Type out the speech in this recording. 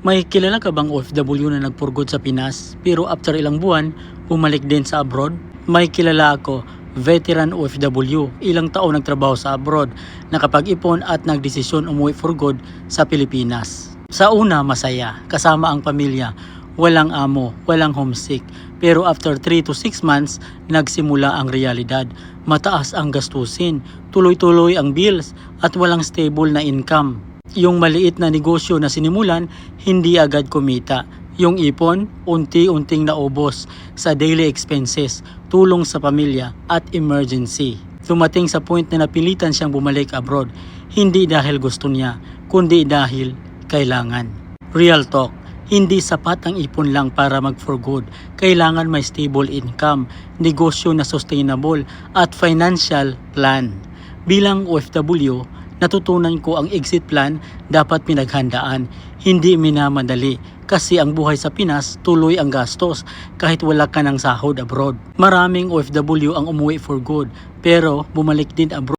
May kilala ka bang OFW na nagpurgod sa Pinas pero after ilang buwan, bumalik din sa abroad? May kilala ako, veteran OFW, ilang taon nagtrabaho sa abroad, nakapag-ipon at nagdesisyon umuwi for good sa Pilipinas. Sa una, masaya, kasama ang pamilya, walang amo, walang homesick. Pero after 3 to 6 months, nagsimula ang realidad. Mataas ang gastusin, tuloy-tuloy ang bills at walang stable na income. Yung maliit na negosyo na sinimulan, hindi agad kumita. Yung ipon, unti-unting naubos sa daily expenses, tulong sa pamilya at emergency. Dumating sa point na napilitan siyang bumalik abroad, hindi dahil gusto niya, kundi dahil kailangan. Real talk, hindi sapat ang ipon lang para mag-for good. Kailangan may stable income, negosyo na sustainable at financial plan. Bilang OFW, natutunan ko ang exit plan dapat pinaghandaan, hindi minamadali kasi ang buhay sa Pinas tuloy ang gastos kahit wala ka ng sahod abroad. Maraming OFW ang umuwi for good pero bumalik din abroad